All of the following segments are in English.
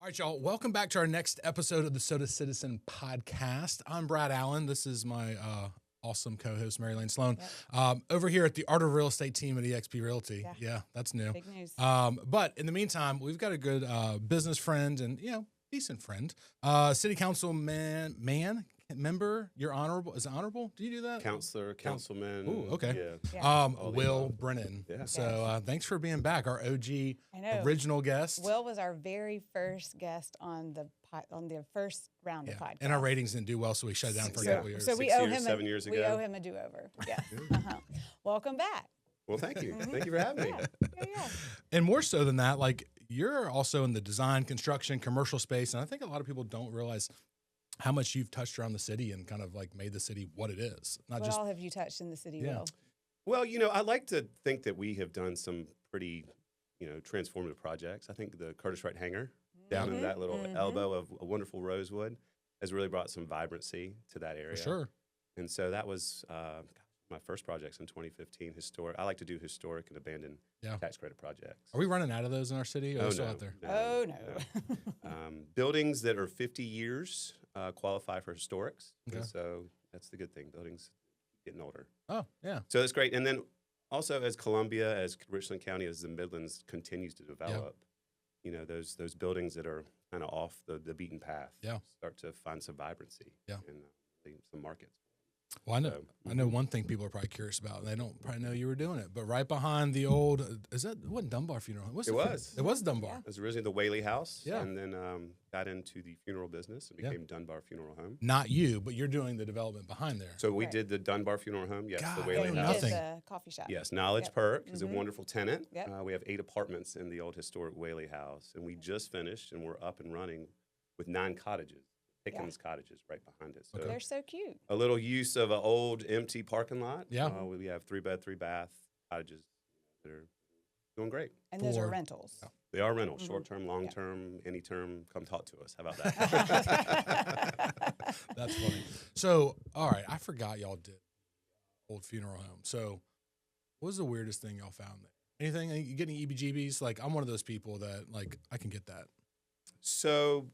All right, y'all. Welcome back to our next episode of the Soda Citizen podcast. I'm Brad Allen. This is my awesome co-host, Mary Lane Sloan. Yep. Over here at the Art of Real Estate team at eXp Realty. Yeah. Yeah, that's new. Big news. But in the meantime, we've got a good business friend and, decent friend. City council member, you're honorable. Is it honorable? Do you do that? Councilman. Ooh, okay. Yeah. Will Brennan. Yeah. So thanks for being back. Our OG I know. original guest. Will was our very first guest on the first round of podcasts. And our ratings didn't do well, so we shut it down for a couple years. So we 6 owe years, him 7 years we ago. owe him a do-over. Yes. Welcome back. Well, thank you. Thank you for having me. Yeah. And more so than that, like you're also in the design, construction, commercial space. And I think a lot of people don't realize how much you've touched around the city and kind of like made the city what it is. Not What just all have you touched in the city, Yeah. Will? Well, I like to think that we have done some pretty, transformative projects. I think the Curtis Wright Hangar down in that little elbow of a wonderful rosewood has really brought some vibrancy to that area. for sure. And so that was my first projects in 2015. I like to do historic and abandoned tax credit projects. Are we running out of those in our city? Or are they still out there? Oh, no. Buildings that are 50 years qualify for historics. Okay. And so that's the good thing. Buildings getting older. Oh, yeah. So that's great. And then also as Columbia, as Richland County, as the Midlands continues to develop, those buildings that are kind of off the beaten path start to find some vibrancy and some markets. Well, I know one thing people are probably curious about. They don't probably know you were doing it, but right behind the old, it wasn't Dunbar Funeral Home? It was. It was Dunbar. It was originally the Whaley House, Yeah. and then got into the funeral business and became Dunbar Funeral Home. Not you, but you're doing the development behind there. So we Right. did the Dunbar Funeral Home, yes, God, the I Whaley didn't You know House. did nothing. the coffee shop. Yes, Knowledge Yep. Perk is a wonderful tenant. Yep. We have 8 apartments in the old historic Whaley House, and we just finished, and we're up and running with 9 cottages, Pickens cottages right behind it. So They're so cute. a little use of an old empty parking lot. Yeah. We have 3-bed, 3-bath cottages that are doing great. And those are For- rentals. They are rentals, short-term, long-term, any term. Come talk to us. How about that? That's funny. So, all right, I forgot y'all did old funeral home. So, what was the weirdest thing y'all found there? Anything? You get any EBGBs? Like, I'm one of those people that, like, I can get that. So,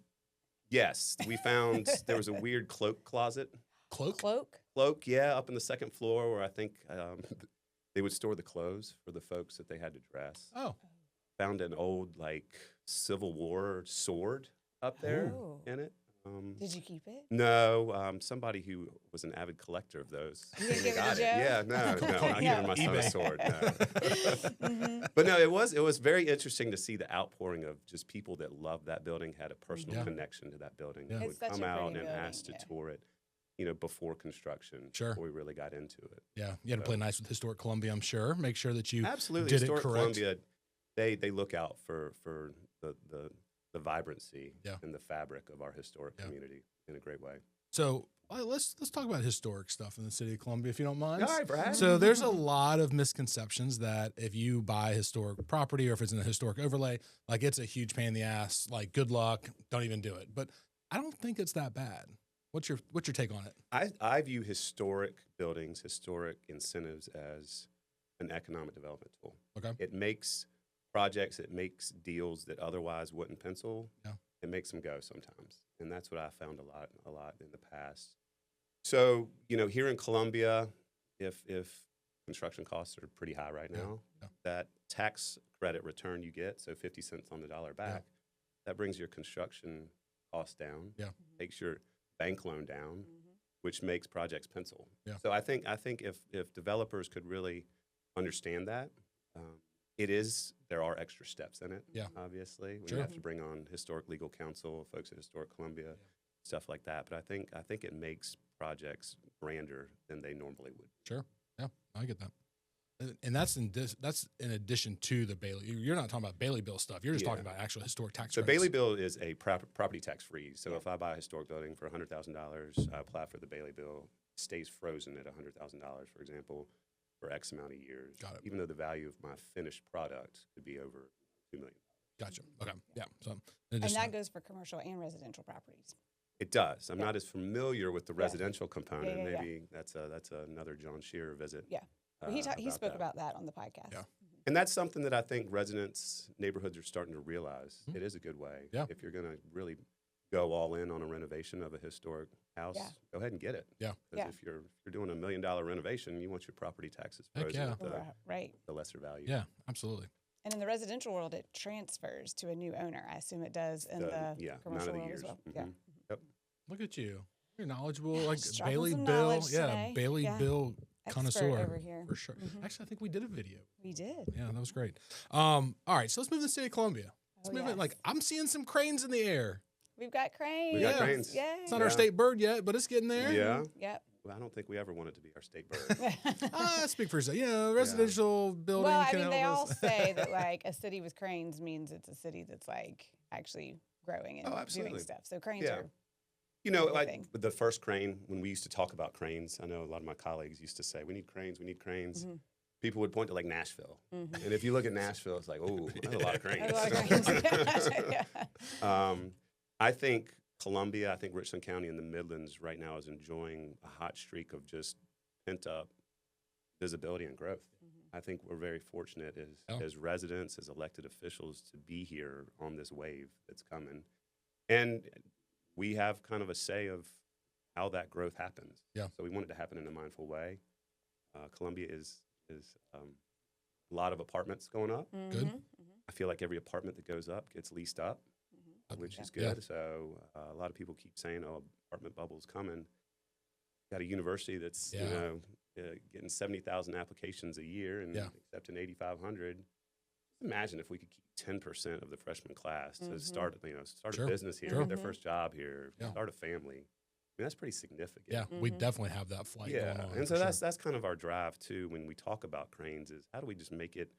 yes, we found there was a weird cloak closet. Cloak? Cloak. Yeah, up in the second floor where I think they would store the clothes for the folks that they had to dress. Oh, Found an old, Civil War sword up there Ooh. in it. Did you keep it? No, somebody who was an avid collector of those. You didn't give it to got Joe? Yeah, no, I'm not giving my son a eBay. sword. No. But no, it was very interesting to see the outpouring of just people that loved that building, had a personal Yeah. connection to that building, Yeah. would It's such come a out pretty and building, ask to yeah. tour it, before construction, Sure. before we really got into it. yeah. You had to play nice with Historic Columbia, I'm sure. Make sure that you Absolutely, did Historic it correct. Columbia, they look out for the vibrancy and the fabric of our historic community in a great way. So let's talk about historic stuff in the city of Columbia, if you don't mind. All right, Brad. So there's a lot of misconceptions that if you buy historic property or if it's in a historic overlay, like it's a huge pain in the ass. Like good luck, don't even do it. But I don't think it's that bad. What's your take on it? I view historic buildings, historic incentives as an economic development tool. Okay. It makes projects, it makes deals that otherwise wouldn't pencil. Yeah. It makes them go sometimes. And that's what I found a lot in the past. So, here in Columbia, if construction costs are pretty high right now, that tax credit return you get, so 50 cents on the dollar back, that brings your construction costs down, takes your bank loan down, which makes projects pencil. Yeah. So I think if developers could really understand that, there are extra steps in it. Yeah. Obviously, we Sure. have to bring on historic legal counsel, folks at Historic Columbia, stuff like that. But I think it makes projects grander than they normally would. Sure. Yeah, I get that. And that's in addition to the Bailey. You're not talking about Bailey bill stuff. You're just talking about actual historic tax So credits. Bailey bill is a property tax free. So if I buy a historic building for $100,000, I apply for the Bailey bill, it stays frozen at $100,000, for example, for X amount of years. Got it. Even though the value of my finished product could be over $2 million. Gotcha. Okay. Yeah. So And that goes for commercial and residential properties. It does. I'm not as familiar with the residential component. Yeah. Maybe that's another John Shearer visit. Yeah. He spoke about that on the podcast. Yeah. And that's something that I think residents, neighborhoods are starting to realize. Mhm. It is a good way. Yeah. If you're going to really go all in on a renovation of a historic house, Yeah. go ahead and get it. Yeah. Because Yeah. if you're doing $1 million renovation, you want your property taxes Heck frozen yeah. at Right. the lesser value. Yeah, absolutely. And in the residential world, it transfers to a new owner. I assume it does in the yeah, commercial 9 of the world years. as well. Mhm. Yeah. Yep. Look at you. You're knowledgeable, like Just dropping Bailey some Bill. knowledge Yeah, today. Bailey Yeah. Bill Expert connoisseur over here. for sure. Mhm. Actually, I think we did a video. We did. Yeah, that was great. All right, so let's move to the city of Columbia. Let's Oh, move it. yes. Like I'm seeing some cranes in the air. We've got cranes. We got Yeah. cranes. Yay. It's not our state bird yet, but it's getting there. Yeah. Yep. Well, I don't think we ever want it to be our state bird. I speak for yourself. Residential building. Well, I can mean, they help all us. say that like a city with cranes means it's a city that's like actually growing and Oh, doing absolutely. stuff. So cranes Yeah. are You know, Good like thing. with the first crane, when we used to talk about cranes, I know a lot of my colleagues used to say, we need cranes, we need cranes. Mhm. People would point to like Nashville. Mhm. And if you look at Nashville, it's like, oh, that's a lot of cranes. a lot of cranes. Yeah. I think Columbia, I think Richland County and the Midlands right now is enjoying a hot streak of just pent up visibility and growth. Mhm. I think we're very fortunate as residents, as elected officials to be here on this wave that's coming. And we have kind of a say of how that growth happens. Yeah. So we want it to happen in a mindful way. Columbia is a lot of apartments going up. Good. Mhm. I feel like every apartment that goes up gets leased up, Mhm. which is Yeah. good. So a lot of people keep saying, "Oh, apartment bubble's coming." Got a university that's Yeah. getting 70,000 applications a year and Yeah. accepting 8,500. Imagine if we could keep 10% of the freshman class to Mhm. start Sure. a business here, Sure. their Mhm. first job here, Yeah. start a family. I mean, that's pretty significant. Yeah, we Mhm. definitely have that flight Yeah, going on. and for so sure. that's kind of our drive too when we talk about cranes is how do we just make it,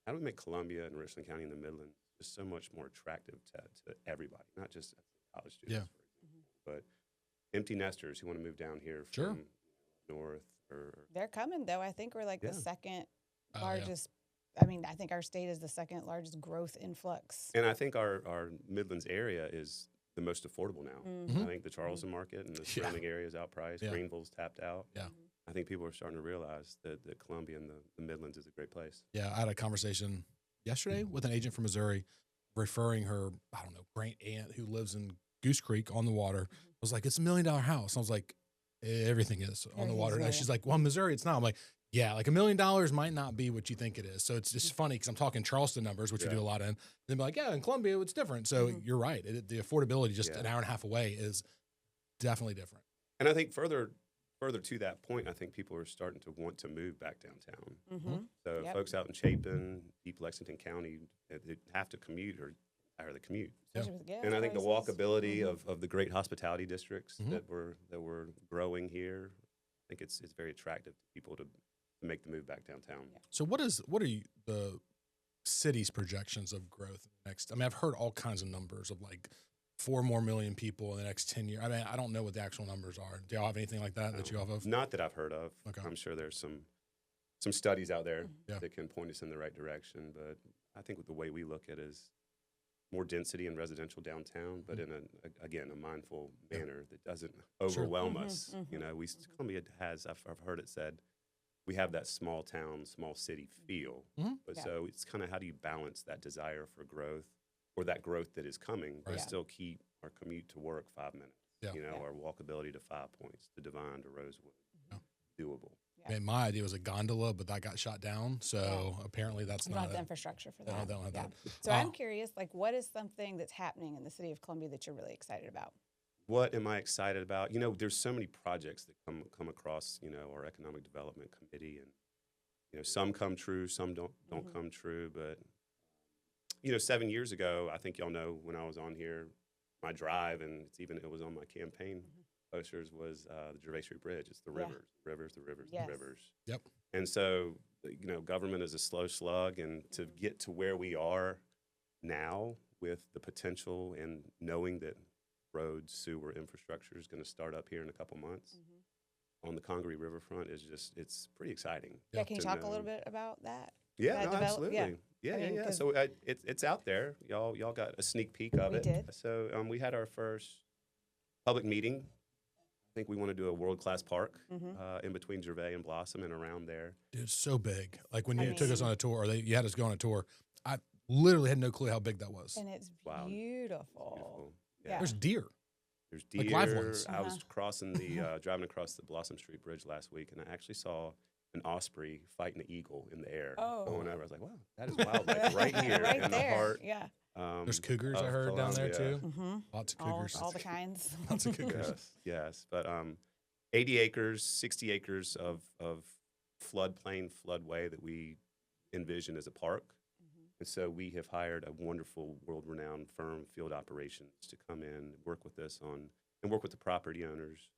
how do we make Columbia and Richland County in the Midlands just so much more attractive to everybody, not just college students, Yeah. for example, but empty nesters who want to move down here Sure. from north or They're coming though. I think we're like Yeah. the second Yeah. largest. I mean, I think our state is the second largest growth influx. and I think our Midlands area is the most affordable now. Mhm. I think the Charleston market and the Yeah. surrounding areas outpriced. Yeah. Greenville's tapped out. Yeah. I think people are starting to realize that Columbia and the Midlands is a great place. Yeah, I had a conversation yesterday with an agent from Missouri referring her, I don't know, great aunt who lives in Goose Creek on the water. I was like, it's $1 million house. I was like, everything is on the Everything's water. And there. she's like, well, Missouri, it's not. I'm like, yeah, like $1 million might not be what you think it is. So it's just funny because I'm talking Charleston numbers, which we Yeah. do a lot in. Then be like, yeah, in Columbia, it's different. So Mhm. you're right. The affordability just Yeah. an hour and a half away is definitely different. And I think further to that point, I think people are starting to want to move back downtown. Mm-hmm. So Yep. folks out in Chapin, Deep Lexington County, they have to commute or hire the commute. And I think the walkability of the great hospitality districts Mhm. that we're growing here, I think it's very attractive to people to make the move back downtown. Yeah. So what are the city's projections of growth next? I mean, I've heard all kinds of numbers of like 4 more million people in the next 10 years. I mean, I don't know what the actual numbers are. Do y'all have anything like that you have of? Not that I've heard of. Okay. I'm sure there's some studies out there Yeah. that can point us in the right direction. But I think the way we look at it is more density in residential downtown, but in a mindful Yeah. manner that doesn't overwhelm Mhm, us. mhm, You know, Columbia has, I've heard it said, we have that small town, small city feel. Mhm. But Yeah. so it's kind of how do you balance that desire for growth or that growth that is coming, but Right. still keep our commute to work 5 minutes. Yeah. You know, Yeah. our walkability to 5 Points, to Devine, to Rosewood, Yeah. doable. I mean, my idea was a gondola, but that got shot down. So apparently that's We don't have not the it. infrastructure for They that. don't have Yeah. that. So I'm curious, like, what is something that's happening in the city of Columbia that you're really excited about? What am I excited about? You know, there's so many projects that come across, you know, our economic development committee, and you know, some come true, some don't Mhm. come true. But you know, 7 years ago, I think y'all know when I was on here, my drive, and it was on my campaign posters, was the Gervais Street Bridge. It's the Yeah. rivers, the rivers, Yes. the rivers. Yep. And so, you know, government is a slow slug, and to get to where we are now with the potential and knowing that roads, sewer infrastructure is going to start up here in a couple months on the Congaree Riverfront is it's pretty exciting. Yeah, can you to talk a know. little bit about that? Yeah, that no, develop- absolutely. yeah. Yeah, I mean, yeah. 'cause- So it's out there. Y'all got a sneak peek of We it. did. So we had our first public meeting, I think we want to do a world-class park Mhm. in between Gervais and Blossom and around there. Dude, it's so big. Like when I you took us mean- on a tour, or you had us go on a tour, I literally had no clue how big that was. And it's Wow. beautiful. Beautiful. Yeah. There's deer. There's deer. Like live ones. I was Uh-huh. crossing the driving across the Blossom Street Bridge last week, and I actually saw an osprey fighting an eagle in the air Oh. going over. I was like, wow, that is wildlife right here right in there. the heart. Yeah. There's cougars, I of heard, down there Columbia. too. Mm-hmm. Lots of All, cougars. all the kinds. Lots of cougars. Yes. But 80 acres, 60 acres of floodplain, floodway that we envision as a park. And so we have hired a wonderful, world-renowned firm, Field Operations, to come in, work with us on, and work with the property owners.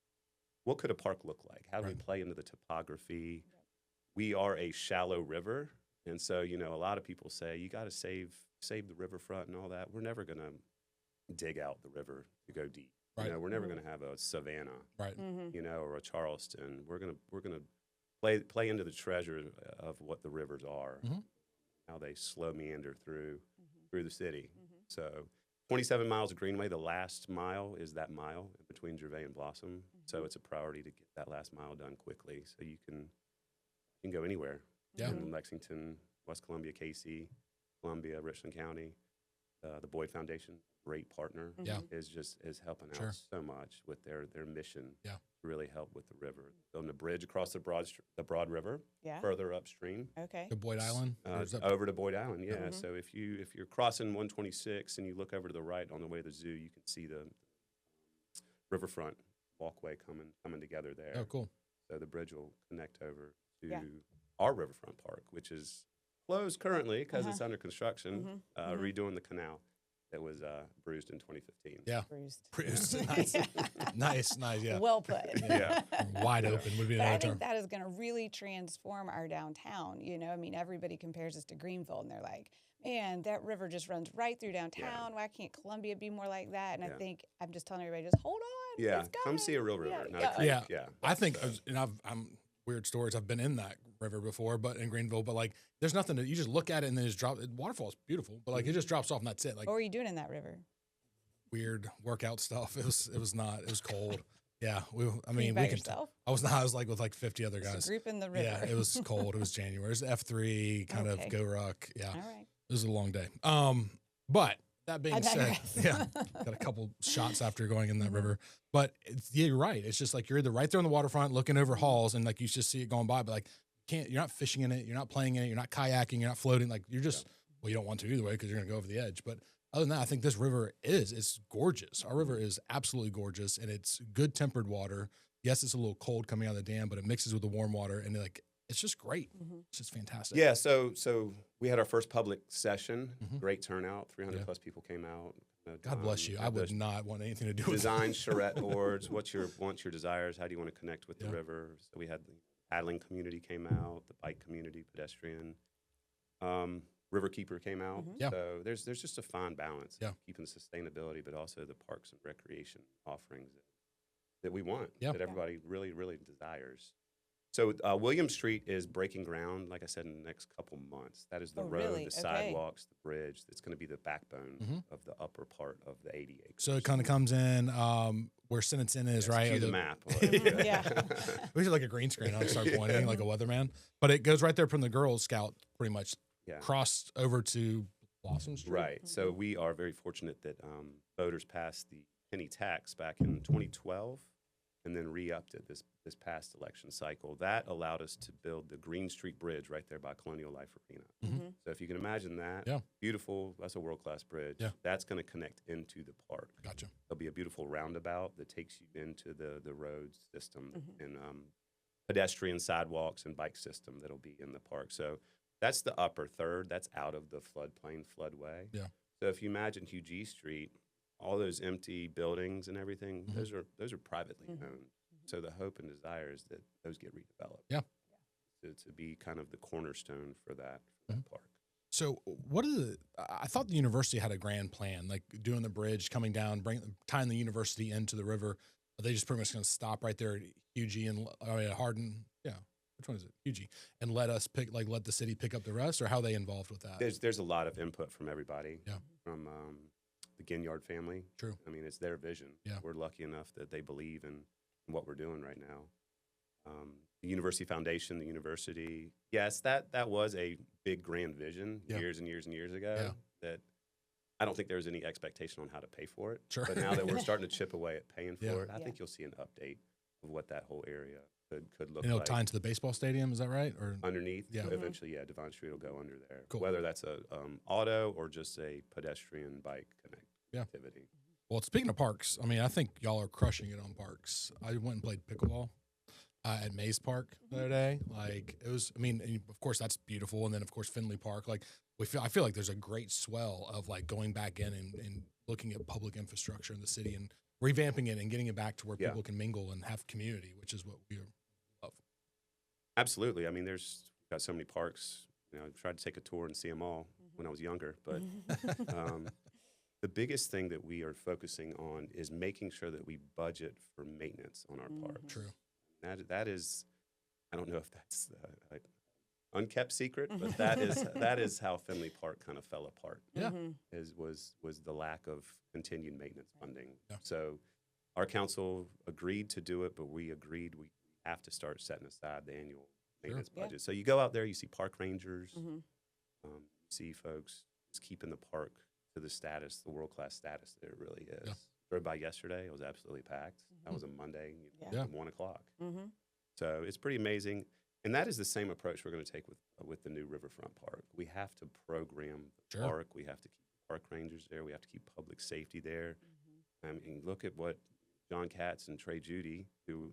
What could a park look like? How do we Right. play into the topography? We are a shallow river, and so a lot of people say you got to save the riverfront and all that. We're never going to dig out the river to go deep. Right. We're never Mhm. going to have a Savannah, Right. Mm-hmm. or a Charleston. We're gonna play into the treasure of what the rivers are, Mhm. how they slow meander through the city. Mhm. So 27 miles of greenway. The last mile is that mile in between Gervais and Blossom. So it's a priority to get that last mile done quickly, so you can go anywhere. Yeah. In Lexington, West Columbia, KC, Columbia, Richland County. The Boyd Foundation, great partner, Yeah. is helping Sure. out so much with their mission. Yeah. To really help with the river, building a bridge across the Broad River, Yeah. further upstream, Okay. The Boyd Island. Or is that- over to Boyd Island. Yeah. Mhm. So if you're crossing 126 and you look over to the right on the way to the zoo, you can see the Riverfront walkway coming together there. Oh, cool. So the bridge will connect over to Yeah. our Riverfront Park, which is closed currently because Uh-huh. it's under construction, Mhm. redoing the canal that was bruised in 2015. Yeah. Bruised. Bruised. Nice. nice. Yeah. Well put. Yeah. Wide open would be But I another think term. that is going to really transform our downtown. I mean, everybody compares us to Greenville, and they're like, man, that river just runs right through downtown. Why can't Columbia be more like that? And I Yeah. think I'm just telling everybody, just hold on. Yeah, it's come coming. see a real river, Yeah, not yeah. a creek. Yeah. Yeah. I think, and I'm weird stories. I've been in that river before, but in Greenville, but like, there's nothing to, you just look at it and then just drop. Waterfall's beautiful, but like, it just drops off and that's it. Like What were you doing in that river? weird workout stuff. It was not. It was cold. Yeah. I Were you mean, by we can. yourself? I was like with like 50 other Just a guys. group in the river. Yeah, it was cold. It was January. It was F3 kind Okay. of go ruck. Yeah, All right. it was a long day. But that being I said, digress. yeah, got a couple shots after going in that Mhm. river. But you're right. It's just like you're either right there on the waterfront looking over halls and like you just see it going by, but like you're not fishing in it, you're not playing in it, you're not kayaking, you're not floating. Like you're just well, you don't want to either way because you're gonna go over the edge. But other than that, I think this river it's gorgeous. Our river is absolutely gorgeous and it's good tempered water. Yes, it's a little cold coming out of the dam, but it mixes with the warm water and like it's just great. Mhm. It's just fantastic. Yeah, so we had our first public session. Mhm. Great turnout. 300 Yeah. plus people came out. God bless you. I had would the not want anything to do with design that. charrette boards. What's your desires? How do you want to connect with the Yeah. river? So we had the paddling community came out, the bike community, pedestrian. Riverkeeper came out. Mhm. Yeah. So there's just a fine balance. Yeah. Of keeping sustainability, but also the parks and recreation offerings that we want. Yeah. That everybody really, really desires. So William Street is breaking ground, like I said, in the next couple months. That is the Oh, road, really? the Okay. sidewalks, the bridge. It's going to be the backbone Mhm. of the upper part of the 80 acres. So it kind of comes in where Sentencing is, Yes, right? cue Or the map. Mhm, yeah. We should like a green screen. I'll start pointing like a weatherman. But it goes right there from the Girl Scout, pretty much Yeah. crossed over to Blossom Street. Right. So we are very fortunate that voters passed the penny tax back in 2012 and then re-upped it this past election cycle. That allowed us to build the Green Street Bridge right there by Colonial Life Arena. Mhm. So if you can imagine that, Yeah. beautiful, that's a world-class bridge. Yeah. That's going to connect into the park. Gotcha. There'll be a beautiful roundabout that takes you into the road system Mhm. and pedestrian sidewalks and bike system that'll be in the park. So that's the upper third. That's out of the floodplain floodway. Yeah. So if you imagine Hughie Street, all those empty buildings and everything, Mhm. those are privately Mhm. owned. So the hope and desire is that those get redeveloped. Yeah. To be kind of the cornerstone for that Mhm. park. So what are I thought the university had a grand plan, like doing the bridge, coming down, tying the university into the river. Are they just pretty much going to stop right there at Hughie and Hardin? Yeah. Which one is it? Hughie. And let the city pick up the rest, or how are they involved with that? There's a lot of input from everybody. Yeah. From the Ginyard family. True. I mean, it's their vision. Yeah. We're lucky enough that they believe in what we're doing right now. The University Foundation, the university, yes, that was a big grand vision years and years and years ago that I don't think there was any expectation on how to pay for it. Sure. But now that we're starting to chip away at paying for it, I Yeah. think you'll see an update of what that whole area could look And it'll like. tie into the baseball stadium, is that right? Or Underneath, Yeah. eventually, Devine Street will go under there. Cool. Whether that's a auto or just a pedestrian bike connectivity. Well, speaking of parks, I mean, I think y'all are crushing it on parks. I went and played pickleball at Mays Park the other day. Like it was, I mean, and of course that's beautiful, and then of course Finlay Park. Like I feel like there's a great swell of like going back in and looking at public infrastructure in the city and revamping it and getting it back to where people can mingle and have community, which is what we love. Absolutely. I mean, we've got so many parks. You know, I tried to take a tour and see them all when I was younger, but the biggest thing that we are focusing on is making sure that we budget for maintenance on our parks. True. That is, I don't know if that's an unkept secret, but that is how Finlay Park kind of fell apart. Yeah. Was the lack of continued maintenance funding. Yeah. So our council agreed to do it, but we agreed we have to start setting aside the annual maintenance Yeah. budget. So you go out there, you see park rangers, you see folks just keeping the park to the status, the world-class status that it really is. Yeah. Drove by yesterday, it was absolutely packed. That was a Monday, Yeah. at 1 o'clock. Mm-hmm. So it's pretty amazing. And that is the same approach we're going to take with the new Riverfront Park. We have to program the Sure. park. We have to keep park rangers there. We have to keep public safety there. I mean, look at what John Katz and Trey Judy, who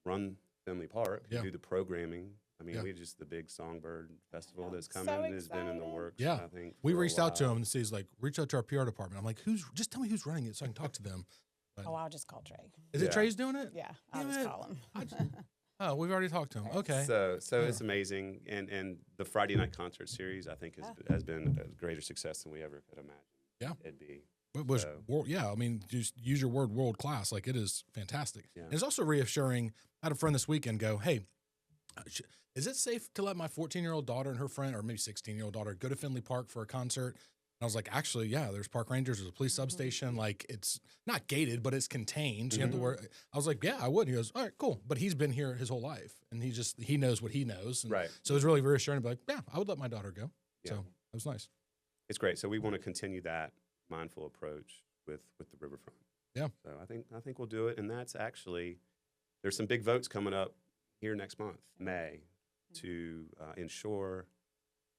run Finlay Park, who Yeah. do the programming. I mean, Yeah. we just the big Songbird Festival I'm that's so coming has been in the excited. works. Yeah. I think We for a reached out to while. him and he's like, reach out to our PR department. I'm like, just tell me who's running it so I can talk to them. But Oh, I'll just call Trey. is Yeah. it Trey's doing it? Yeah, I'll Damn just it. call him. Oh, we've already talked to him. Okay. So Yeah. it's amazing, and the Friday night concert series I think has been a greater success than we ever could imagine. Yeah. It'd be. It was, So- I mean, just use your word world class. Like it is fantastic. Yeah. And it's also reassuring. I had a friend this weekend go, hey, is it safe to let my 14-year-old daughter and her friend, or maybe 16-year-old daughter, go to Finlay Park for a concert? And I was like, actually, yeah, there's park rangers, there's a police substation. Like it's not gated, but it's contained. So you have to wear. I was like, yeah, I would. And he goes, all right, cool. But he's been here his whole life, and he knows what he knows. And Right. So it was really reassuring to be like, yeah, I would let my daughter go. Yeah. So that was nice. It's great. So we want to continue that mindful approach with the Riverfront. Yeah. So I think we'll do it, and that's actually there's some big votes coming up here next month, May, to ensure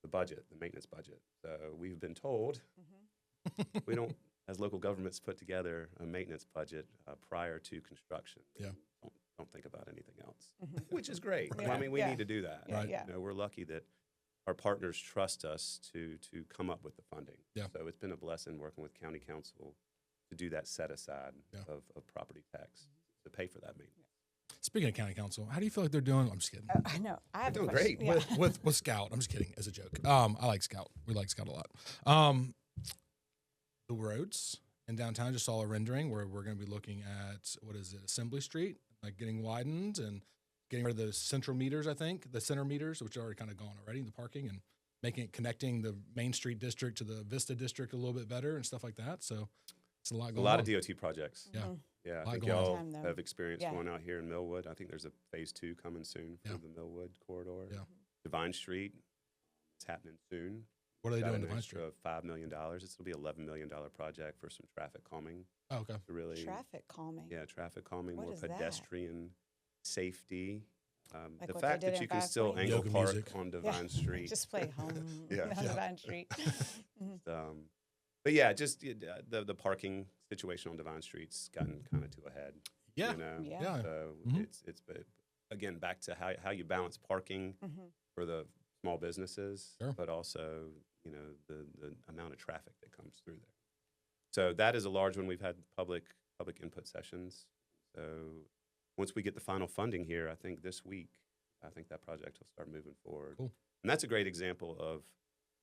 the budget, the maintenance budget. So we've been told we don't, as local governments, put together a maintenance budget prior to construction. Yeah. Don't think about anything else, which is great. Yeah. I mean, we Yeah. need to do that. Right. Yeah. You know, we're lucky that our partners trust us to come up with the funding. Yeah. So it's been a blessing working with county council to do that set aside Yeah. of property tax to pay for that maintenance. Speaking of county council, how do you feel like they're doing? I'm just kidding. I know. I have a Doing question. great. Yeah. with Scout. I'm just kidding, as a joke. I like Scout. We like Scout a lot. The roads in downtown, just saw a rendering where we're going to be looking at, what is it, Assembly Street, like getting widened and getting rid of the central meters, I think, the center meters, which are already kind of gone already, the parking, and making it connecting the Main Street district to the Vista district a little bit better and stuff like that. So it's a lot A going lot on. of DOT projects. Yeah. Yeah, Lot I think going on. y'all Time, though. have experience Yeah. going out here in Millwood. I think there's a phase 2 coming soon for Yeah. the Millwood corridor. Yeah. Devine Street, it's happening soon. What are they Got doing an in Devine extra Street? $5 million. This will be $11 million project for some traffic calming. Oh, okay. To really, Traffic calming. yeah, traffic calming, What more is that? pedestrian safety. Like The what they fact did that in you can Fast still Lane? angle Yoga park music. on Yeah. Devine Street. Just play home Yeah. on Yeah. Devine Street. But yeah, just the parking situation on Devine Street's gotten kind of to a head. Yeah. You know? Yeah. Yeah. So Mhm. it's again back to how you balance parking for the small businesses, Sure. but also the amount of traffic that comes through there. So that is a large one. We've had public input sessions. So once we get the final funding here, I think this week, I think that project will start moving forward. Cool. And that's a great example of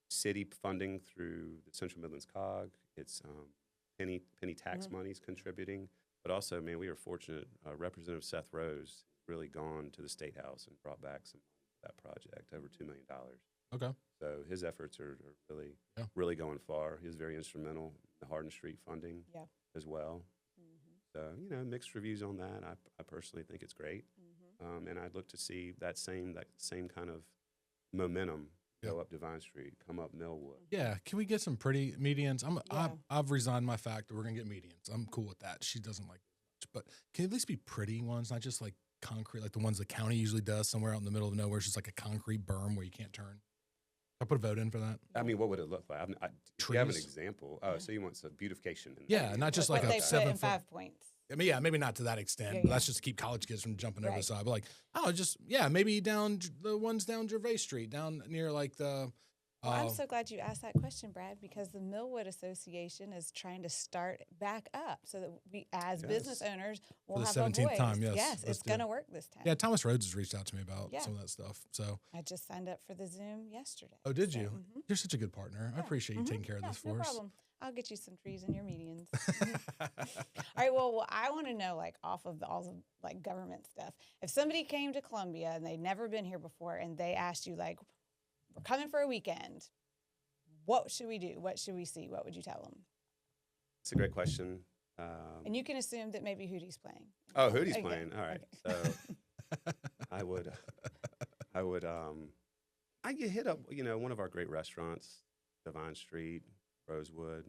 city funding through the Central Midlands COG. It's penny tax monies contributing, but also, man, we are fortunate. Representative Seth Rose really gone to the State House and brought back some money for that project, over $2 million. Okay. So his efforts are really, Yeah. really going far. He was very instrumental in the Hardin Street funding Yeah. as well. So, mixed reviews on that. I personally think it's great. And I'd look to see that same kind of momentum go up Devine Street, come up Millwood. Yeah, can we get some pretty medians? Yeah. I've resigned my fact that we're gonna get medians. I'm cool with that. She doesn't like it much, but can it at least be pretty ones, not just like concrete, like the ones the county usually does somewhere out in the middle of nowhere. It's just like a concrete berm where you can't turn. I put a vote in for that. I mean, what would it look like? Do you have an Trees. example? Oh, so you want some beautification? Yeah, not just What like they a put 7 in foot. 5 points. I mean, yeah, maybe not to that extent, Yeah, but yeah. that's just to keep college kids from jumping over the Right. side. But like, maybe down the ones down Gervais Street, down near like the. Well, I'm so glad you asked that question, Brad, because the Millwood Association is trying to start back up so that we, as business Yes. owners, will the have 17th a voice. time, yes. Yes, Let's it's do going it. to work this time. Yeah, Thomas Rhodes has reached out to me about Yeah. some of that stuff. So, I just signed up for the Zoom yesterday. oh, did So, you? mhm. You're such a good partner. I Yeah. appreciate you Mhm. taking care of Yeah, this no for us. problem. I'll get you some trees in your medians. All right. Well, I want to know, like, off of all the like government stuff. If somebody came to Columbia and they'd never been here before, and they asked you, like, "We're coming for a weekend. What should we do? What should we see?" What would you tell them? It's a great question. And you can assume that maybe Hootie's playing. Oh, Hootie's Okay, playing. All right. okay. So I get hit up, one of our great restaurants, Devine Street, Rosewood.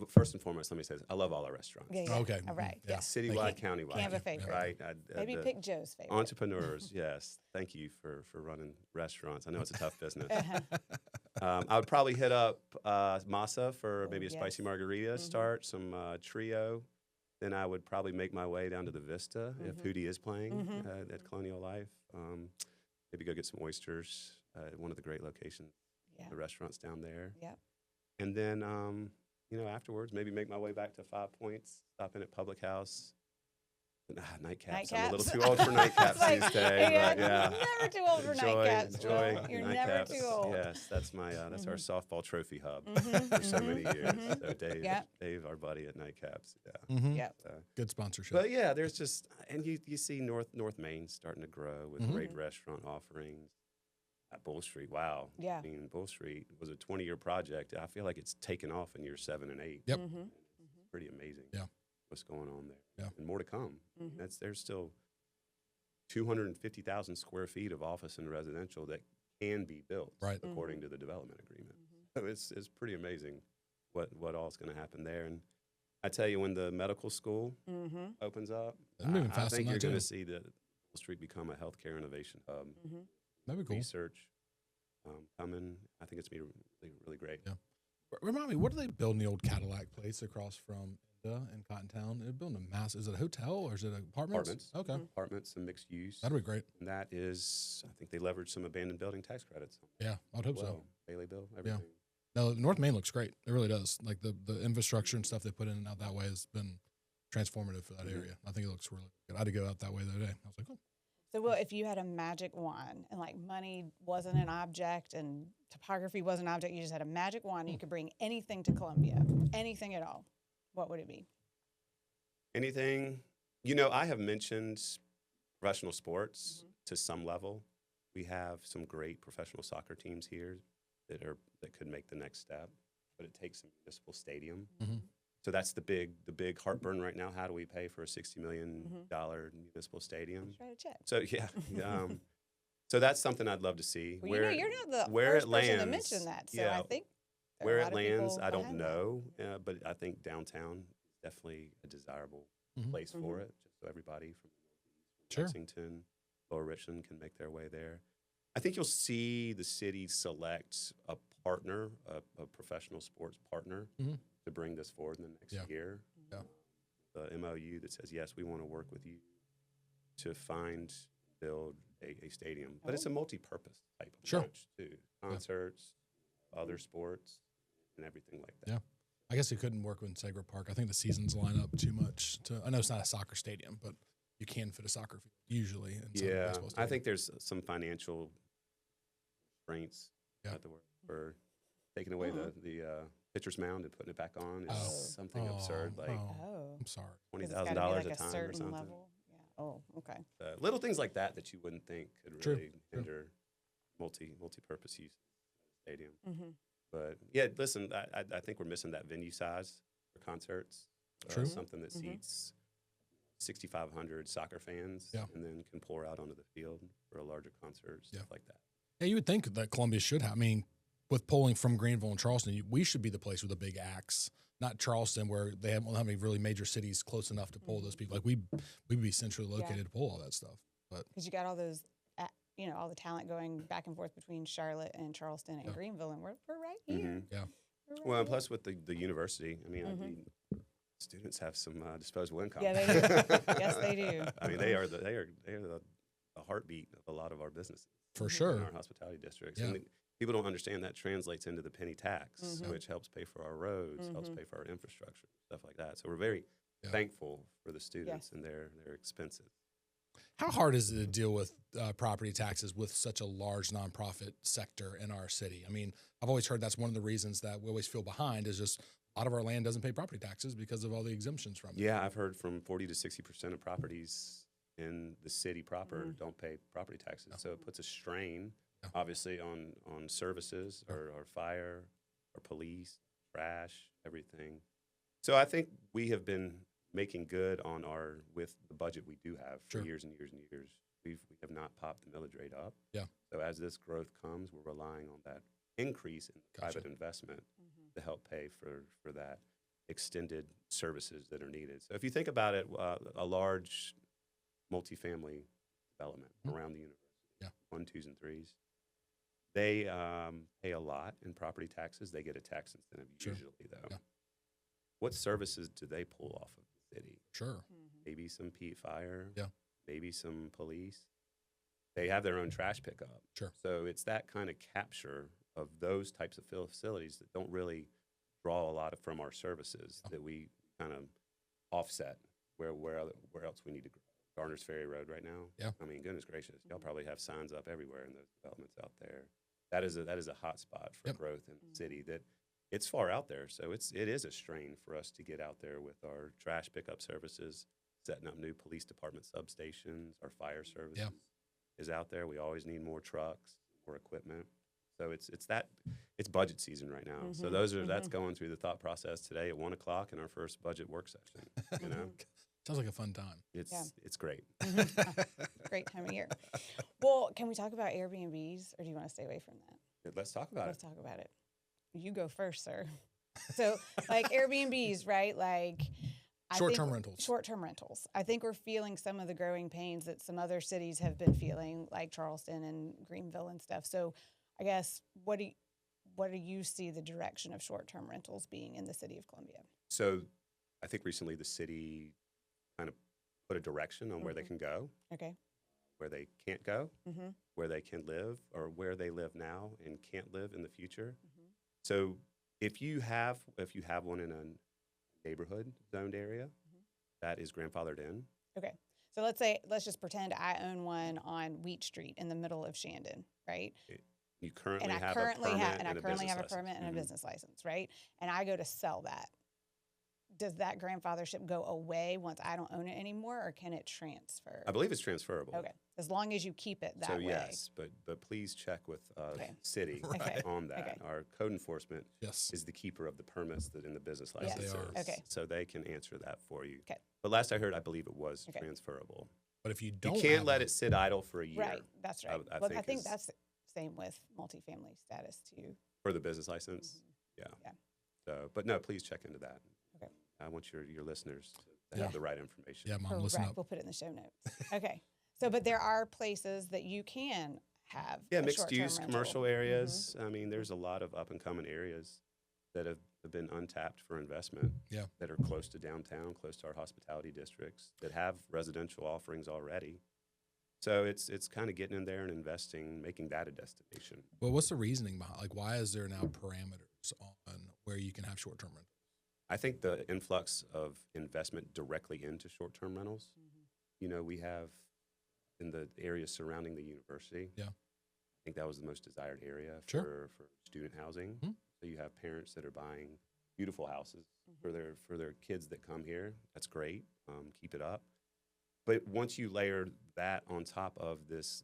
First and foremost, let me say this. I love all our restaurants. Yeah, yeah. Okay. All right. Yeah. Yeah. Citywide, countywide. Can't have a favorite. Right. Maybe the pick Joe's favorite. entrepreneurs, yes. Thank you for running restaurants. I know it's a tough business. Uh-huh. I would probably hit up Masa for Oh, maybe a spicy yes. margarita Mhm. start, some trio. Then I would probably make my way down to the Vista if Mhm. Hootie is playing Mhm. at Colonial Life. Maybe go get some oysters at one of the great locations, Yeah. the restaurants down there. Yep. And then, afterwards, maybe make my way back to 5 Points, stop in at Public House. Nightcaps. I'm a little Nightcaps. too old for nightcaps Like, these days. yeah, But yeah. Never too old for nightcaps. Enjoy Will. You're nightcaps. never too old. Yes, that's my that's our Mhm. softball trophy hub Mhm, for so many mhm, years. mhm. So Dave, Yep. Dave, our buddy at Nightcaps. Yeah. Mm-hmm. Yep. Good sponsorship. But yeah, there's just and you see North Main starting to grow with Mhm. great restaurant offerings. At BullStreet, wow. Yeah. I mean, BullStreet was a 20-year project. I feel like it's taken off in year 7 and 8. Yep. Mhm. Pretty amazing. Yeah. What's going on there? Yeah. And more to come. Mhm. There's still 250,000 square feet of office and residential that can be built Right. according to the development agreement. Mhm. So it's pretty amazing what all is going to happen there. And I tell you, when the medical school Mhm. opens up, They're moving I fast on think that you're going too. to see the Street become a healthcare innovation hub. Mhm. That'd be cool. Research coming. I think it's going to be really, really great. Yeah. Remind me, what are they building the old Cadillac place across from Inda in Cottontown? They're building a mass. Is it a hotel or is it apartments? Apartments. Okay. Mhm. Apartments and mixed use. That'd be great. And that is, I think they leverage some abandoned building tax credits. Yeah, I'd hope so. Well, Bailey Bill, everything. No, North Main looks great. It really does. Like the infrastructure and stuff they put in and out that way has been transformative for that Mhm. area. I think it looks really good. I had to go out that way the other day. I was like, oh, So, well, if you had a magic wand and like money wasn't an object and topography wasn't an object, you just had a magic wand, you could bring anything to Columbia, anything at all, what would it be? Anything, I have mentioned professional sports to some level. We have some great professional soccer teams here that could make the next step, but it takes a municipal stadium. Mhm. So that's the big heartburn right now. How do we pay for a $60 million municipal stadium? Let's write a check. So yeah, so that's something I'd love to see. Well, you're not the where first it person to lands, mention that, so yeah, I think there are where a it lot of lands, people I don't behind that. know, but I think downtown is definitely a desirable Mhm. place for it, just so everybody from Sure. Lexington, Lower Richland can make their way there. I think you'll see the city select a partner, a professional sports partner, Mhm. to bring this forward in the next Yeah. year. Yeah. The MOU that says, yes, we want to work with you to build a stadium. But it's a multi-purpose type of Sure. launch, too. Concerts, other sports, and everything like that. Yeah. I guess it couldn't work with Segra Park. I think the seasons line up too much. I know it's not a soccer stadium, but you can fit a soccer field usually. In some Yeah, baseball I stadium. think there's some financial constraints Yeah. at the work for taking away the pitcher's mound and putting it back on is Oh. something absurd, like Oh. I'm sorry. 'Cause $20,000 it's gotta be a like time or certain something. level. Yeah. Oh, okay. Little things like that you wouldn't think could True, really true. hinder multi-purpose use of the stadium. Mm-hmm. But yeah, listen, I think we're missing that venue size for concerts. True. something that seats 6,500 soccer fans, Yeah. and then can pour out onto the field for a larger concert, stuff like that. Yeah, you would think that Columbia should have. I mean, with polling from Greenville and Charleston, we should be the place with a big axe, not Charleston, where they don't have any really major cities close enough to poll those people. Like we'd be centrally located to poll all that stuff. But Because you got all those, all the talent going back and forth between Charlotte and Charleston and Greenville, and we're right here. Yeah. We're right Well, and here. plus with the university, I mean, students have some disposable income. Yeah, they do. Yes, they do. I mean, they are the heartbeat of a lot of our businesses. for In sure. our hospitality districts. Yeah. And people don't understand that translates into the penny tax, which helps pay for our roads, helps pay for our infrastructure, stuff like that. So we're very thankful for the students and their expenses. How hard is it to deal with property taxes with such a large nonprofit sector in our city? I mean, I've always heard that's one of the reasons that we always feel behind is just a lot of our land doesn't pay property taxes because of all the exemptions from it. Yeah, I've heard from 40 to 60% of properties in the city proper don't pay property taxes. So it puts a strain, obviously, on services or fire or police, trash, everything. So I think we have been making good on with the budget we do have for years and years and years. We have not popped the millage rate up. Yeah. So as this growth comes, we're relying on that increase in private investment to help pay for that extended services that are needed. So if you think about it, a large multifamily development around the university, 1, 2s, and 3s, they pay a lot in property taxes. They get a tax incentive usually, though. Yeah. What services do they pull off of the city? Sure. Maybe some fire. Yeah. Maybe some police. They have their own trash pickup. Sure. So it's that kind of capture of those types of facilities that don't really draw a lot from our services that we kind of offset where else we need to grow. Garner's Ferry Road right now. Yeah. I mean, goodness gracious, y'all probably have signs up everywhere in those developments out there. That is a hot spot for growth in the city that it's far out there. So it is a strain for us to get out there with our trash pickup services, setting up new police department substations, our fire services is out there. We always need more trucks, more equipment. So it's budget season right now. So that's going through the thought process today at 1:00 in our first budget work session. You know, Sounds like a fun time. It's great. Great time of year. Well, can we talk about Airbnbs, or do you want to stay away from that? Let's talk about Let's talk about it. You go first, sir. So, like Airbnbs, right? Like Short-term rentals. Short-term rentals. I think we're feeling some of the growing pains that some other cities have been feeling, like Charleston and Greenville and stuff. So, I guess what do you see the direction of short-term rentals being in the city of Columbia? So, I think recently the city kind of put a direction on where they can go, Okay. where they can't go, where they can live, or where they live now and can't live in the future. So if you have one in a neighborhood zoned area, that is grandfathered in. Okay. So let's just pretend I own one on Wheat Street in the middle of Shandon, right? You currently And I have currently a permit have, and I and a currently business have a permit license. and a business license, right? And I go to sell that. Does that grandfathership go away once I don't own it anymore, or can it transfer? I believe it's transferable. Okay, as long as you keep it that So way. yes, but please check with city Right. on that. Okay. Our code enforcement Yes. is the keeper of the permits that in the business Yes. licenses. They are. Okay. So they can answer that for you. Okay. But last I heard, I believe it was Okay. transferable. But if you You don't can't have let one- it sit idle for a year. Right, that's right. I Well, think I think is- that's the same with multifamily status too. For the business license? Yeah. Yeah. So, but no, please check into that. Okay. I want your listeners to Yeah. have the right information. Yeah, Mom, listen Correct. up. We'll put it in the show notes. Okay. So, but there are places that you can have Yeah, a mixed short-term use rental. commercial areas. I mean, there's a lot of up and coming areas that have been untapped for investment. Yeah. That are close to downtown, close to our hospitality districts, that have residential offerings already. So it's kind of getting in there and investing, making that a destination. Well, what's the reasoning behind? Like, why is there now parameters on where you can have short-term rentals? I think the influx of investment directly into short-term rentals. You know, we have in the area surrounding the university. Yeah. I think that was the most desired area Sure. for student housing. Mhm. So you have parents that are buying beautiful houses for their kids that come here. That's great. Keep it up. But once you layer that on top of this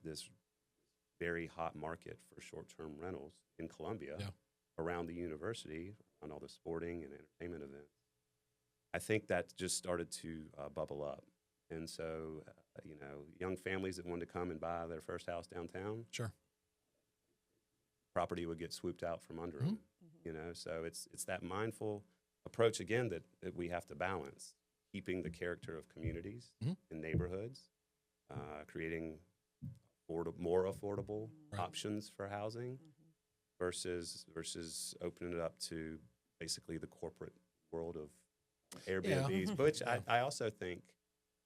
very hot market for short-term rentals in Columbia, Yeah. around the university, on all the sporting and entertainment events, I think that just started to bubble up. And so, young families that wanted to come and buy their first house downtown, Sure. property would get swooped out from under them. So it's that mindful approach again that we have to balance, keeping the character of communities and neighborhoods, creating more affordable options for housing versus opening it up to basically the corporate world of Airbnbs, which I also think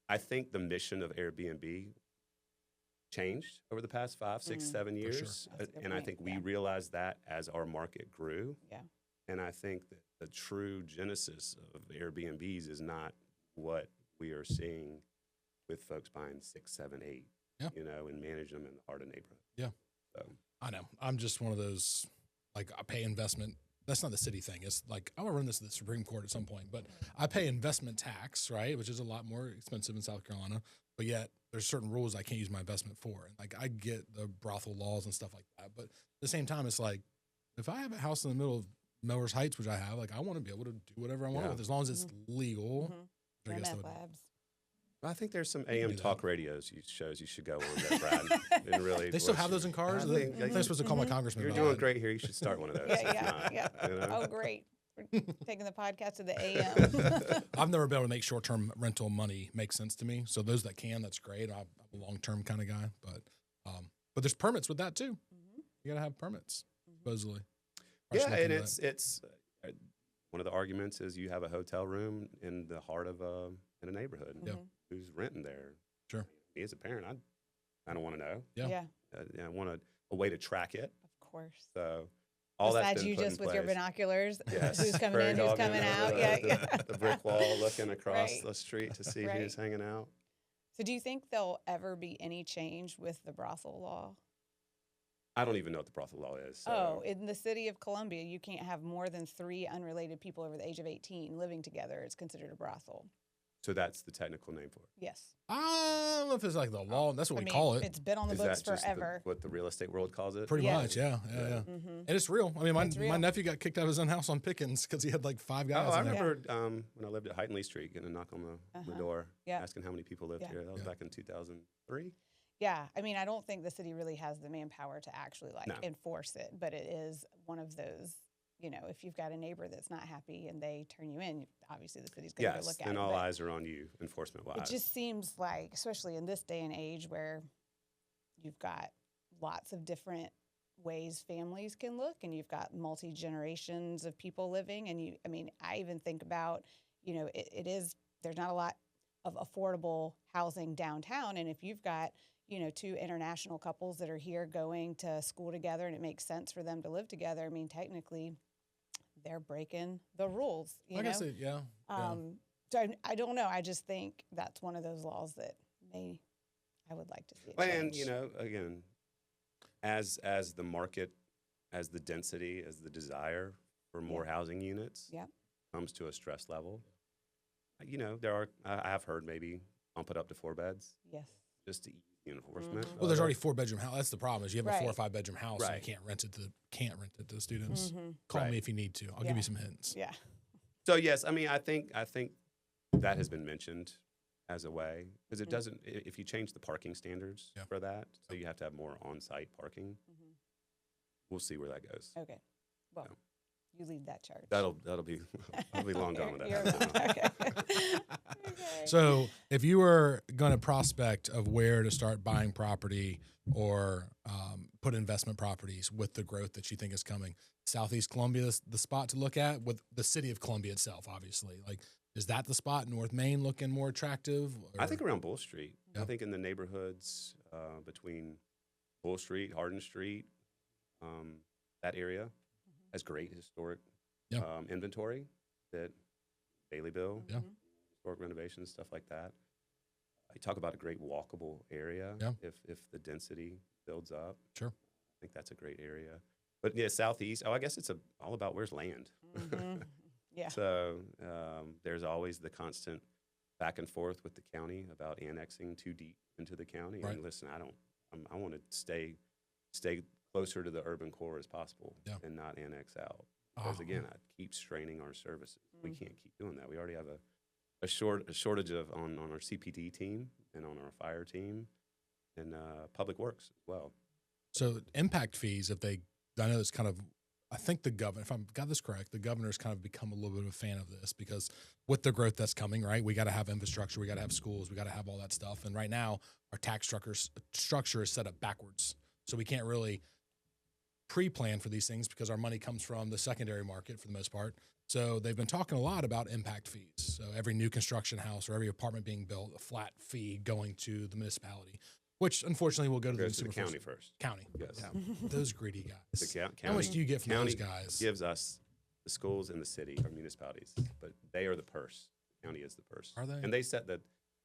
the mission of Airbnb changed over the past 5, 6, 7 years. Sure. And I think we realized that as our market grew. Yeah. And I think that the true genesis of Airbnbs is not what we are seeing with folks buying 6, 7, 8, and manage them in the heart of neighborhood. Yeah. So I know. I'm just one of those, like, I pay investment. That's not the city thing. It's like, I will run this to the Supreme Court at some point, but I pay investment tax, right? Which is a lot more expensive in South Carolina, but yet there's certain rules I can't use my investment for. And like, I get the brothel laws and stuff like that. But at the same time, it's like, if I have a house in the middle of Melrose Heights, which I have, like, I want to be able to do whatever I want with, as long as it's legal. I guess that would, labs. I think there's some AM talk radios shows you should go on there, Brad. And really, they still have those in cars? I think, I'm supposed to call my congressman. You're about doing that. great here. You should start one of those. Yeah. You know? Oh, great. We're taking the podcast to the AM. I've never been able to make short-term rental money make sense to me. So those that can, that's great. I'm a long-term kind of guy, but there's permits with that too. You got to have permits, supposedly. Yeah, and it's one of the arguments is you have a hotel room in the heart of in a neighborhood. Who's renting there? Sure. Me as a parent, I don't want to know. Yeah. I want a way to track it. Of course. So all that's Besides been you put just in with your place. binoculars, Yes, who's coming prairie in, who's dogging coming over out. the brick wall, looking across Right. the street to see Right. who's hanging out. So do you think there'll ever be any change with the brothel law? I don't even know what the brothel law is. So. Oh, in the city of Columbia, you can't have more than 3 unrelated people over the age of 18 living together. It's considered a brothel. So that's the technical name for it. Yes. I don't know if it's like the law. That's what I we mean, call it. It's been on the Is books that just forever. what the real estate world calls it? Pretty Yeah. much, yeah. Mm-hmm. And it's real. I mean, It's real. my nephew got kicked out of his own house on Pickens because he had like 5 Oh, guys I in there. remember when I lived at Heightenley Street, getting a knock on the door, Yeah. asking how many people lived Yeah. here. That was back in 2003. Yeah. I mean, I don't think the city really has the manpower to actually No. enforce it, but it is one of those, if you've got a neighbor that's not happy and they turn you in, obviously the city's going to go Yes, look at and it. all but eyes are on you, enforcement-wise. it just seems like, especially in this day and age where you've got lots of different ways families can look and you've got multi-generations of people living. And I even think about, there's not a lot of affordable housing downtown. And if you've got, 2 international couples that are here going to school together and it makes sense for them to live together, I mean, technically they're breaking the rules, I guess yeah. So I don't know. I just think that's one of those laws that I would like to see it change. And, again, as the market, as the density, as the desire for more housing units comes to a stress level, I have heard maybe bump it up to 4 beds. Yes. Just to ease the enforcement. Well, there's already 4-bedroom house. That's the problem is you have a 4 or Right. 5-bedroom house and you Right. can't rent it to the students. Mm-hmm. Call Right. me if you need to. I'll give you some hints. Yeah. So yes, I mean, I think that has been mentioned as a way because it doesn't. If you change the parking standards for that, so you have to have more on-site parking. We'll see where that goes. Okay. Well, you lead that charge. That'll be long gone with that. You're- happens. Okay. So if you were going to prospect of where to start buying property or put investment properties with the growth that you think is coming, Southeast Columbia is the spot to look at with the city of Columbia itself, obviously. Like, is that the spot? North Main looking more attractive? I think around Bull Street. Yeah. I think in the neighborhoods between Bull Street, Hardin Street, that area has great historic inventory that Bailey Bill, historic renovations, stuff like that. You talk about a great walkable area if the density builds up. Sure. I think that's a great area. But yeah, Southeast, I guess it's all about where's land. Yeah. So there's always the constant back and forth with the county about annexing too deep into the county. Right. And listen, I want to stay closer to the urban core as possible and not annex out. Because again, it keeps straining our services. We can't keep doing that. We already have a shortage of on our CPD team and on our fire team and public works as well. So impact fees, I know it's kind of, I think the governor, if I've got this correct, the governor's kind of become a little bit of a fan of this because with the growth that's coming, right, we got to have infrastructure, we got to have schools, we got to have all that stuff. And right now our tax structure is set up backwards. So we can't really pre-plan for these things because our money comes from the secondary market for the most part. So they've been talking a lot about impact fees. So every new construction house or every apartment being built, a flat fee going to the municipality, which unfortunately will go to the consumer county first. County. Yes. Yeah. Those greedy guys. The county, How much do you get from county those guys? gives us the schools and the city or municipalities, but they are the purse. The county is the purse. Are they? And they set that.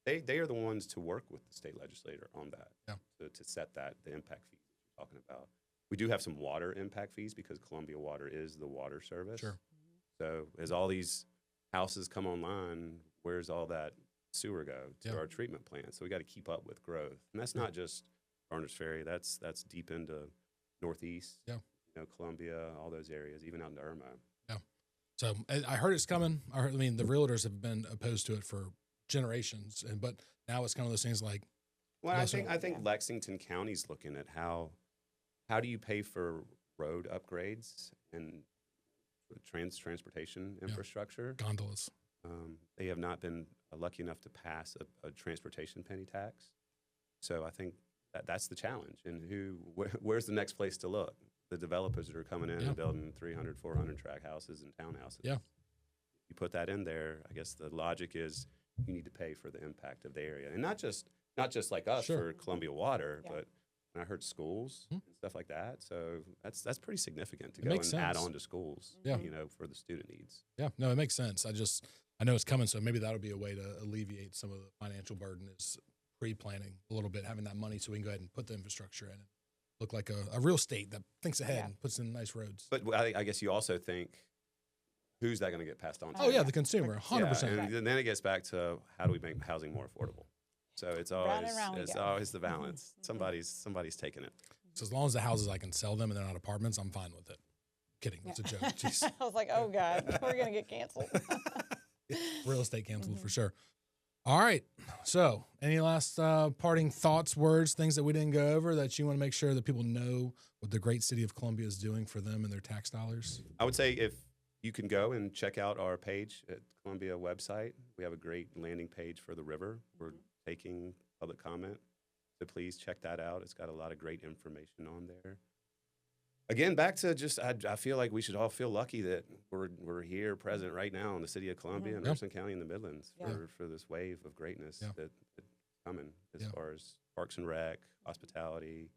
They are the ones to work with the state legislator on that. Yeah. To set that the impact fees that you're talking about. We do have some water impact fees because Columbia Water is the water service. Sure. So as all these houses come online, where's all that sewer go to our treatment plant? So we got to keep up with growth, and that's not just Garner's Ferry. That's deep into Northeast. Yeah. Columbia, all those areas, even out into Irma. Yeah. So I heard it's coming. I mean, the realtors have been opposed to it for generations, but now it's kind of those things like. Well, I think Lexington County's looking at how do you pay for road upgrades and transportation infrastructure. Gondolas. They have not been lucky enough to pass a transportation penny tax. So I think that's the challenge. And where's the next place to look? The developers that are coming in and building 300, 400 track houses and townhouses. Yeah. You put that in there, I guess the logic is you need to pay for the impact of the area. And not just like us for Columbia Water, but and I heard schools and stuff like that. So that's pretty significant to go and add on to schools, for the student needs. Yeah, no, it makes sense. I know it's coming, so maybe that'll be a way to alleviate some of the financial burden is pre-planning a little bit, having that money so we can go ahead and put the infrastructure in and look like a real state that thinks ahead and puts in nice roads. But I guess you also think, who's that going to get passed on to? Oh, yeah, the consumer, 100%. And then it gets back to how do we make housing more affordable? So it's always the balance. Somebody's taking it. So as long as the houses I can sell them and they're not apartments, I'm fine with it. Kidding, it's a joke. Jeez. I was like, oh God, we're gonna get canceled. Real estate canceled for sure. All right. So any last parting thoughts, words, things that we didn't go over that you want to make sure that people know what the great city of Columbia is doing for them and their tax dollars? I would say if you can go and check out our page at Columbia website. We have a great landing page for the river. We're taking public comment, so please check that out. It's got a lot of great information on there. Again, back to just, I feel like we should all feel lucky that we're here present right now in the city of Columbia and Anderson County in the Midlands for this wave of greatness that's coming as far as Parks and Rec, hospitality.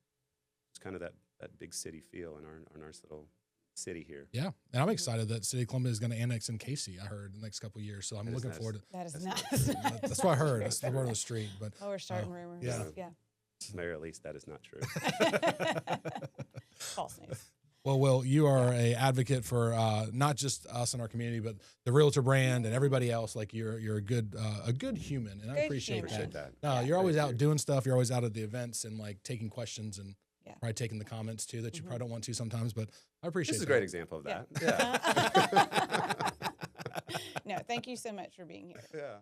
It's kind of that big city feel in our nice little city here. Yeah, and I'm excited that City of Columbia is going to annex in Casey, I heard, in the next couple of years. So I'm looking forward to that. Is nice. That's what I heard. That's the word on the street. But we're starting rumors. Yeah. Mayor, at least that is not true. False news. Well, Will, you are a advocate for not just us in our community, but the Realtor brand and everybody else. Like you're a good human, and I appreciate that. No, you're always out doing stuff. You're always out at the events and like taking questions and probably taking the comments too that you probably don't want to sometimes. But I appreciate. This is a great example of that. Yeah. No, thank you so much for being here. Yeah.